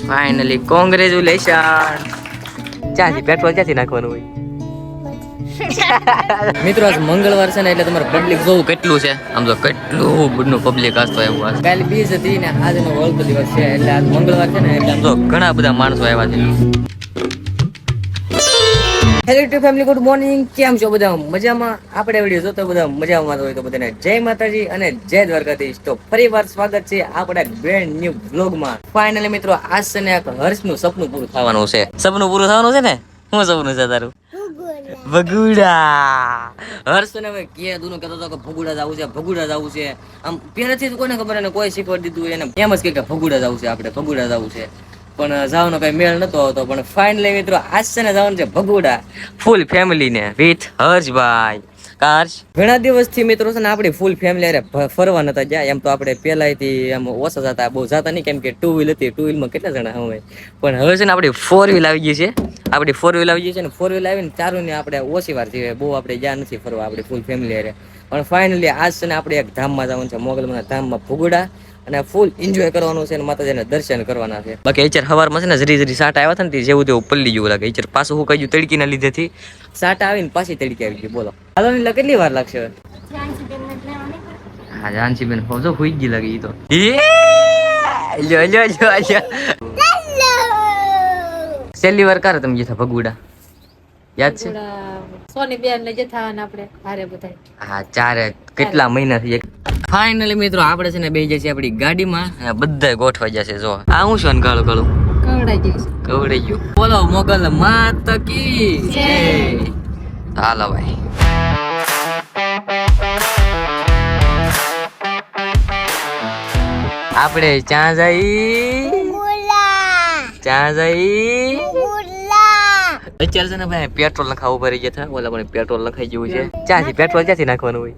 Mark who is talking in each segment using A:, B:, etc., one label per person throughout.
A: Finally congratulation. ક્યાંથી petrol ક્યાંથી નાખવાનું હોય? મિત્રો આજ મંગળવાર છે ને એટલે તમારે પબ્લિક જોવું કેટલું છે. આમ તો કેટલું બધું પબ્લિક આજ તો આવ્યું. કાલે બીજ હતી ને આજનો વળતો દિવસ છે એટલે આજ મંગળવાર છે ને એટલે આમ તો ઘણા બધા માણસો આવ્યા છે. Hello two family, good morning. કેમ છો બધા? મજામાં? આપણે વિડીયો જોતો બધા મજામાં હોય તો બધાને જય માતાજી અને જય દ્વારકાધીશ. તો ફરી વાર સ્વાગત છે આપણા બ્રેન્ડ ન્યુ વ્લોગમાં. ફાઇનલી મિત્રો આજ છે ને એક હર્ષનું સપનું પૂરું થવાનું છે. સપનું પૂરું થવાનું છે ને? શું સપનું છે તારું? ભગુડા. હર્ષ ને હવે કે દુનો કહેતો હતો કે ભગુડા જવું છે, ભગુડા જવું છે. આમ પહેલેથી જ કોઈને ખબર એને કોઈ શીખવાડી દીધું એને એમ જ કે ભગુડા જવું છે, આપણે ભગુડા જવું છે. પણ જવાનો કઈ મેળ નતો આવતો. પણ ફાઇનલી મિત્રો આજ છે ને જવાનું છે ભગુડા ફૂલ ફેમિલી ને વિથ હર્ષભાઈ. હર્ષ ઘણા દિવસથી મિત્રો છે ને આપણી ફૂલ ફેમિલી અરે ફરવા નતા ગયા. એમ તો આપણે પહેલાથી એમ ઓછા જતા, બહુ જતા નહીં, કેમ કે 2 વ્હીલ હતી. 2 વ્હીલમાં કેટલા જણા હોય. પણ હવે છે ને આપણી 4 વ્હીલ આવી ગઈ છે. આપણી 4 વ્હીલ આવી ગઈ છે ને 4 વ્હીલ આવીને ચારુને આપણે ઓછી વાર થઈએ, બહુ આપણે જ્યાં નથી ફરવા આપણી ફૂલ ફેમિલી અરે. પણ ફાઇનલી આજ છે ને આપણે એક ધામમાં જવાનું છે, મોગલમાના ધામમાં ભગુડા, અને ફૂલ એન્જોય કરવાનું છે અને માતાજીના દર્શન કરવાના છે. બાકી અત્યારે સવારમાં છે ને જરી સાટ આવ્યા હતા ને જેવું તેવું પલ્લી જેવું લાગે. અત્યારે પાછું હું કહ્યું તડકીના લીધેથી સાટ આવીને પાછી તડકી આવી ગઈ. બોલો હાલો ને કેટલી વાર લાગશે? હા જાનસીબેન જો હુઈ ગઈ લાગે. ઈ તો છેલ્લી વાર કારે તમે જતા ભગુડા યાદ છે?
B: સોની બેન ને જતા આપણે હારે બધા.
A: હા ચારે કેટલા મહિનાથી. ફાઇનલી મિત્રો આપણે છે ને બેસી જશે આપણી ગાડીમાં. બધા ગોઠવાઈ જશે. જો આ હું છું કાળું કાળું કવડાઈ ગયું. બોલો મોગલ માત કી જય. હાલો ભાઈ. આપણે ક્યાં જઈ અત્યારે છે ને ભાઈ પેટ્રોલ નખાવું ભરી ગયા હતા. ઓલા પણ પેટ્રોલ નખાઈ ગયું છે. ક્યાંથી પેટ્રોલ ક્યાંથી નાખવાનું હોય?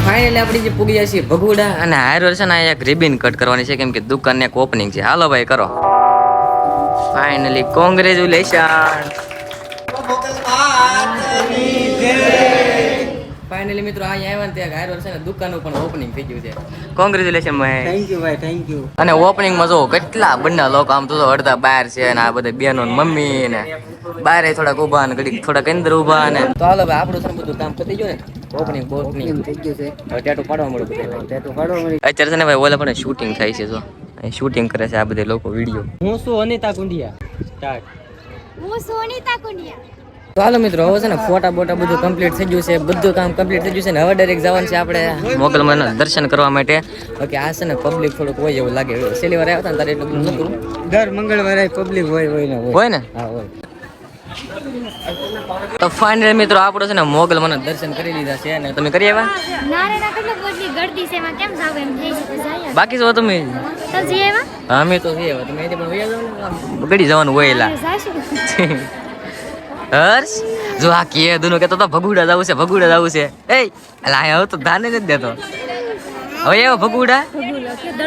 A: ફાઇનલી આપણે જે પૂગી જાય છે ભગુડા, અને હાર છે ને એક રિબિન કટ કરવાની છે, કેમ કે દુકાન એક ઓપનિંગ છે. હાલો ભાઈ કરો. Finally congratulation. ફાઇનલી મિત્રો અહીંયા આવ્યા ને ત્યાં હાર છે ને દુકાનનું પણ ઓપનિંગ થઈ ગયું છે. કોંગ્રેચ્યુલેશન ભાઈ.
C: થેન્ક યુ ભાઈ, થેન્ક યુ.
A: અને ઓપનિંગમાં જો કેટલા બંને લોકો આમ તો અડધા બહાર છે ને આ બધા બેનો ને મમ્મી ને બહાર થોડાક ઉભા ને ઘડીક થોડાક અંદર ઉભા ને. તો હાલો ભાઈ આપણું છે બધું કામ પતી ગયું ને. ઓપનિંગ થઈ ગયું છે. હવે ટેટુ પાડવા મળ્યું. ટેટુ પાડવા મળ્યું. અત્યારે છે ને ભાઈ ઓલા પણ શૂટિંગ થાય છે. જો શૂટિંગ કરે છે આ બધા લોકો વિડીયો.
C: હું છું અનિતા કુંડિયા. સ્ટાર્ટ.
B: હું સોનીતા કુંડિયા.
A: તો હાલો મિત્રો હવે છે ને ફોટા બોટા બધું કમ્પ્લીટ થઈ ગયું છે, બધું કામ કમ્પ્લીટ થઈ ગયું છે ને હવે ડાયરેક્ટ જવાનું છે આપણે મોગલમાના દર્શન કરવા માટે. ઓકે આ છે ને પબ્લિક થોડુંક હોય એવું લાગે. છેલ્લી વાર આવ્યા હતા ને તારે એટલું બધું નતું.
C: દર મંગળવારે પબ્લિક હોય
A: ને?
C: હા હોય.
A: તો ફાઇનલી મિત્રો આપણે છે ને મોગલમાના દર્શન કરી લીધા છે. અને તમે કરી આવ્યા?
B: નારેના કેટલો બધી ગળદી છે, એમાં કેમ જાવ એમ થઈ છે જાય.
A: બાકી છો તમે?
B: તો જી એવા
A: હા અમે તો છીએ. તમે અહીંથી પણ વયા જાવ ને, ગડી જવાનું હોય એલા. હર્ષ જો આ કે દુનો કહેતો તો ભગુડા જવું છે, ભગુડા જવું છે. એ એટલે અહીંયા તો ધાને નથી દેતો. હવે એવો ભગુડા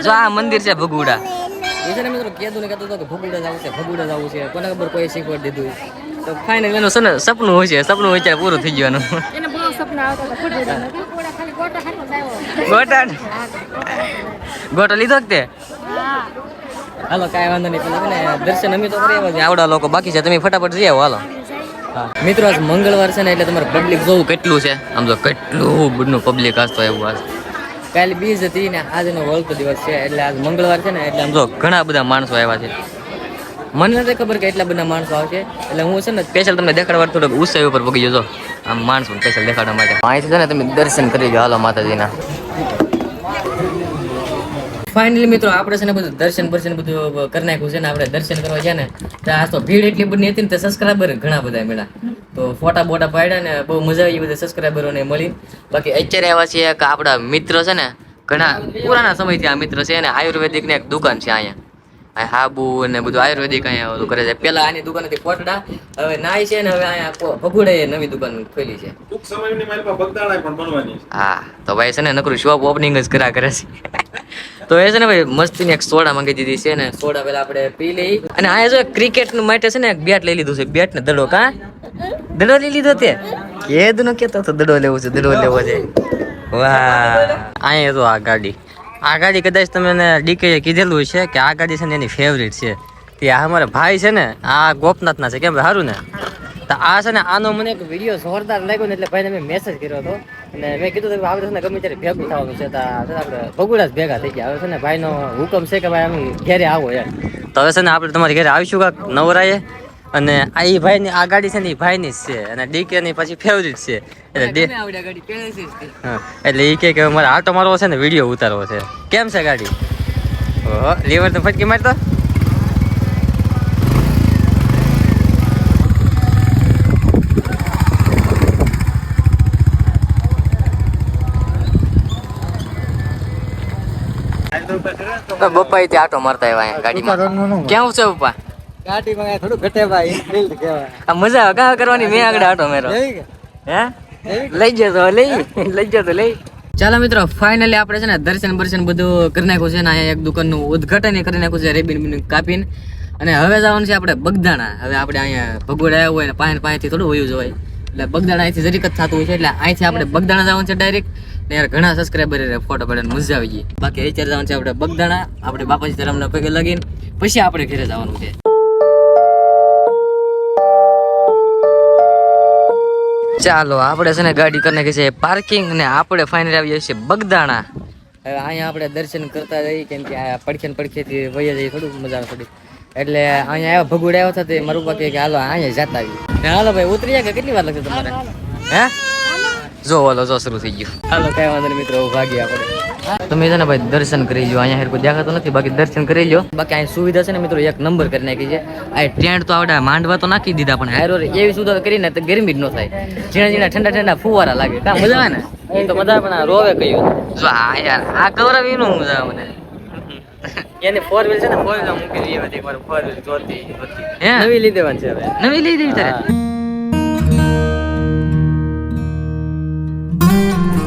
A: જો આ મંદિર છે ભગુડા. એ છે ને મિત્રો કેદુને કહેતો હતો કે ભગુડા જવું છે, ભગુડા જવું છે. કોને ખબર કોઈ શીખવાડી દીધું. તો ફાઇનલ એનું છે ને સપનું હોય છે. સપનું હોય ત્યારે પૂરું થઈ ગયું.
B: એને બહુ સપના આવતા હતા. ખાલી ગોટા હાથમાં આવ્યો.
A: ગોટો લીધો કે તે?
B: હા
A: હાલો કાંઈ વાંધો નહીં. પેલા ને દર્શન અમે તો કરી આવ્યા. આવડા લોકો બાકી છે, તમે ફટાફટ જઈ આવો. હાલો. હા મિત્રો આજ મંગળવાર છે ને એટલે તમારે પબ્લિક જોવું કેટલું છે. આમ તો કેટલું બધું પબ્લિક આજ તો એવું. આજ કાલે બીજ હતી ને આજનો વળતો દિવસ છે એટલે આજ મંગળવાર છે ને એટલે આમ જો ઘણા બધા માણસો આવ્યા છે. મને નથી ખબર કે એટલા બધા માણસો આવશે. એટલે હું છે ને સ્પેશિયલ તમને દેખાડવા થોડોક ઉત્સવ ઉપર પગી જજો. આમ માણસો સ્પેશિયલ દેખાડવા માટે અહીંથી છે ને તમે દર્શન કરી લો. હાલો માતાજીના. ફાઇનલી મિત્રો આપણે છે ને બધું દર્શન બધું કરી નાખ્યું છે ને. આપણે દર્શન કરવા ગયા ને તો આ તો ભીડ એટલી બધી હતી ને તે સબસ્ક્રાઈબર ઘણા બધા મળ્યા. તો ફોટા બોટા પાડ્યા ને બહુ મજા આવી બધા સબસ્ક્રાઈબરોને મળી. બાકી અત્યારે એવા છે કે આપણા મિત્ર છે ને ઘણા પુરાના સમયથી આ મિત્ર છે ને આયુર્વેદિક ને એક દુકાન છે અહીંયા. હાબુ ને બધું આયુર્વેદિક અહીંયા ઓલું કરે છે. પેલા આની દુકાન હતી કોટડા, હવે નાઈ છે ને હવે અહીંયા ભગુડા નવી દુકાન ખોલી છે.
D: ટૂંક સમયની મારી પાસે બગદાણા પણ બનવાની છે.
A: હા તો ભાઈ છે ને નકરું શોપ ઓપનિંગ જ કર્યા કરે છે. તો એ છે ને ભાઈ મસ્તીની એક સોડા માંગી દીધી છે ને સોડા પેલા આપણે પી લઈ. અને આ જો ક્રિકેટ માટે છે ને એક બેટ લઈ લીધું છે. બેટ ને દડો. દડો લઈ લીધો તે કેદનો કેતો તો દડો લેવો છે વાહ અહીંયા તો આ ગાડી કદાચ તમે ડીકે કીધેલું છે કે આ ગાડી છે ને એની ફેવરિટ છે તે આ અમારા ભાઈ છે ને આ ગોપનાથના છે કેમ ભાઈ સારું ને તો આ છે ને આનો મને એક વિડીયો જોરદાર લાગ્યો ને એટલે ભાઈને મેં મેસેજ કર્યો હતો અને મેં કીધું કે આપણે છે ને ગમે ત્યારે ભેગું થવાનું છે તો આપણે ભગુડા જ ભેગા થઈ ગયા હવે છે ને ભાઈનો હુકમ છે કે ભાઈ અમે ઘેરે આવો યાર તો હવે છે ને આપણે તમારી ઘરે આવીશું કાંક નવરાએ અને આ ઈ ભાઈની આ ગાડી છે ને ઈ ભાઈની જ છે અને ડીકે ની પછી ફેવરિટ છે એટલે ઈ કે મારે આટો મારવો છે ને વિડીયો ઉતારવો છે કેમ છે ગાડી ઓહો લીવર તો ફટકી મારતો બપ્પા થી આટો મારતા આવ્યા ગાડીમાં કેવું છે બપ્પા
C: ગાડીમાં થોડું ઘટે ભાઈ ઇન્ફિલ્ડ કહેવાય
A: આ મજા આવે કાં કરવાની મેં આગળ આટો મેરો હે લઈ જતો લઈ ચાલો મિત્રો ફાઇનલી આપણે છે ને દર્શન બધું કરી નાખ્યું છે ને અહીંયા એક દુકાનનું ઉદ્ઘાટન કરી નાખ્યું છે રેબીન કાપીને અને હવે જવાનું છે આપણે બગદાણા હવે આપણે અહીંયા ભગોડા આવ્યા હોય ને પાસેથી થોડું વયું જવાય એટલે બગદાણા અહીંથી જરીક જ થતું હોય છે એટલે અહીંથી આપણે બગદાણા જવાનું છે ડાયરેક્ટ ને યાર ઘણા સબસ્ક્રાઈબર ફોટો પાડીને મજા આવી ગઈ બાકી અત્યારે જવાનું છે આપણે બગદાણા આપણે બાપાજી ધરમના પગે લગીને પછી આપણે ઘરે જવાનું છે ચાલો આપણે છે ને ગાડી કરી નાખી છે પાર્કિંગ ને આપણે ફાઇનલ આવીએ છીએ બગદાણા હવે અહીંયા આપણે દર્શન કરતા જઈએ કેમ કે આ પડખેથી વહી જઈએ થોડું મજા આવે થોડી એટલે અહીંયા આવ્યા ભગુડા આવ્યો હતા તે મારું બાકી કે હાલો અહીંયા જતા આવી હાલો ભાઈ ઉતરી જાય કે કેટલી વાર લાગશે તમારે હે જો હાલો જો શરૂ થઈ ગયું હાલો કઈ વાંધો નહીં મિત્રો ભાગીએ આપણે તમે છે ને ભાઈ દર્શન કરી લો અહીંયા કોઈ દેખાતો નથી બાકી દર્શન કરી લો બાકી અહીં સુવિધા છે ને મિત્રો એક નંબર કરી નાખી છે આ ટેન્ટ તો આવડે માંડવા તો નાખી દીધા પણ હારો એવી સુવિધા કરીને તો ગરમી જ ન થાય ઝીણા ઠંડા ફુવારા લાગે કા મજા આવે ને એ તો મજા પણ આ રોવે કયું જો આ યાર આ ગૌરવ એનું મજા આવે મને એને 4 વ્હીલ છે ને 4 વ્હીલ મૂકી દઈએ હતી એકવાર 4 વ્હીલ જોતી હે નવી લઈ દેવાની છે હવે નવી લઈ દેવી તારે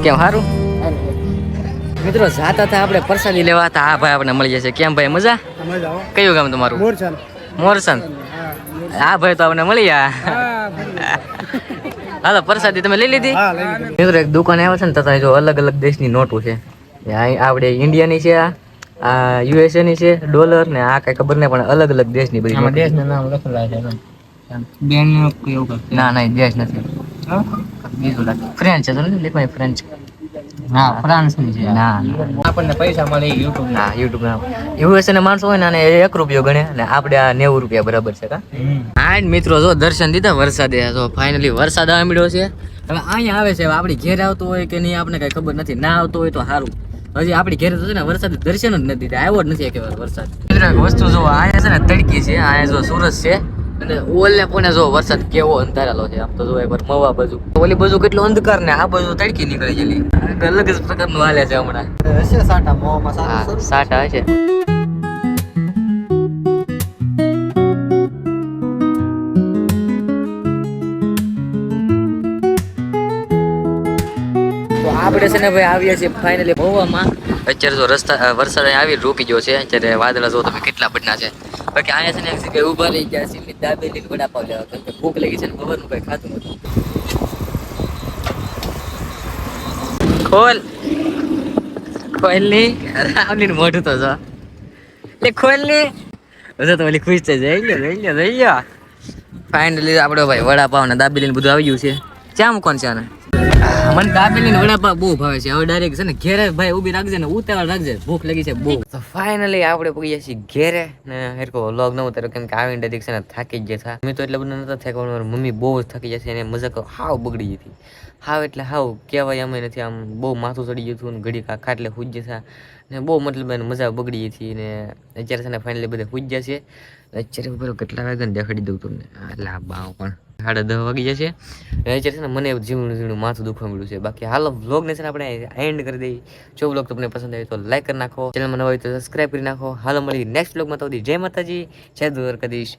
A: કેમ સારું મિત્રો જાતા હતા આપણે પ્રસાદી લેવા હતા આ ભાઈ આપણે મળી જશે કેમ ભાઈ મજા કયું ગામ તમારું મોરસન હા ભાઈ તો આપણે મળી ગયા હાલો પ્રસાદી તમે લઈ લીધી મિત્રો એક દુકાન આવે છે ને તથા જો અલગ અલગ દેશની નોટો છે આપણે ઇન્ડિયાની છે આ યુએસએ ની છે ડોલર ને આ કઈ ખબર નહીં પણ અલગ અલગ દેશની બધી દેશના નામ લખેલા છે ના દેશ નથી બીજું લાગે ફ્રેન્ચ છે લખવાય ફ્રેન્ચ હા ફ્રાન્સ ની છે ના આપણને પૈસા મળે યુટ્યુબ ના યુટ્યુબ ના યુએસએ ના માણસો હોય ને 1 રૂપિયો ગણે ને આપણે આ 90 રૂપિયા બરાબર છે કા હા મિત્રો જો દર્શન દીધા વરસાદે જો ફાઇનલી વરસાદ આવી મળ્યો છે હવે અહીંયા આવે છે આપણી ઘેર આવતો હોય કે નહીં આપણે કઈ ખબર નથી ના આવતો હોય તો સારું હજી આપણી ઘેર તો છે ને વરસાદ દર્શન જ નથી દીધા આવ્યો જ નથી એકેવાર વરસાદ મિત્રો એક વસ્તુ જો અહીંયા છે ને તડકી છે અહીંયા જો સુરત છે અને ઓલે પણ જો વરસાદ કેવો અંધારેલો છે આમ તો જો એકવાર મવા બાજુ ઓલી બાજુ કેટલો અંધકાર ને આ બાજુ તડકી નીકળી ગયેલી અલગ જ પ્રકારનું હાલે છે હમણાં
C: હશે સાટા મોમાં
A: સાટા હશે આપણે છે ને ભાઈ આવીએ છીએ ફાઇનલી મહુવામાં અત્યારે જો રસ્તા વરસાદ આવી રોકી ગયો છે અત્યારે વાદળા જો તમે કેટલા બદના છે બાકી અહીંયા છે ને એક જગ્યાએ ઉભા રહી ગયા છે દાબેલી વડાપાવ લેવા કેમ કે ભૂખ લાગી છે ને ખબરનું કઈ ખાતું નથી ખોલ ની રાવલી મોઢું તો જો એટલે ખોલ ની તો ઓલી ખુશ થઈ જાય લઈ લ્યો ફાઇનલી આપણે ભાઈ વડાપાવ ને દાબેલી બધું આવી ગયું છે ક્યાં મૂકવાનું છે આને મને દાબેલી ને વડાપાવ બહુ ભાવે છે હવે ડાયરેક્ટ છે ને ઘેરે ભાઈ ઊભી રાખજે ને ઉતાવળ રાખજે ભૂખ લાગી છે બહુ તો ફાઇનલી આપણે પહોંચ્યા છીએ ઘેરે ને હેરકો વ્લોગ ન ઉતાર્યો કેમ કે આવીને ડાયરેક્ટ છે ને થાકી જ ગયા મેં તો એટલે બધા નતા થાકવાનું મારી મમ્મી બહુ જ થાકી જશે એને મજાક હાવ બગડી ગઈ હતી હાવ એટલે હાવ કહેવાય અમે નથી આમ બહુ માથું ચડી ગયું હતું ને ઘડી ખાટલે હુજ જતા ને બહુ મતલબ એને મજા બગડી ગઈ હતી ને અત્યારે છે ને ફાઇનલી બધા હુજ જશે અત્યારે બરો કેટલા વાગ્યા દેખાડી દઉં તમને એટલે બાવ પણ 10:30 વાગી જશે અત્યારે છે ને મને ઝીણું માથું દુખવા મળ્યું છે બાકી હાલો વ્લોગને છે ને આપણે એન્ડ કરી દઈએ જો વ્લોગ તમને પસંદ આવે તો લાઈક કરી નાખો ચેનલમાં નવા હોય તો સબસ્ક્રાઈબ કરી નાખો હાલો મળી નેક્સ્ટ વ્લોગમાં તો જય માતાજી જય દ્વારકાધીશ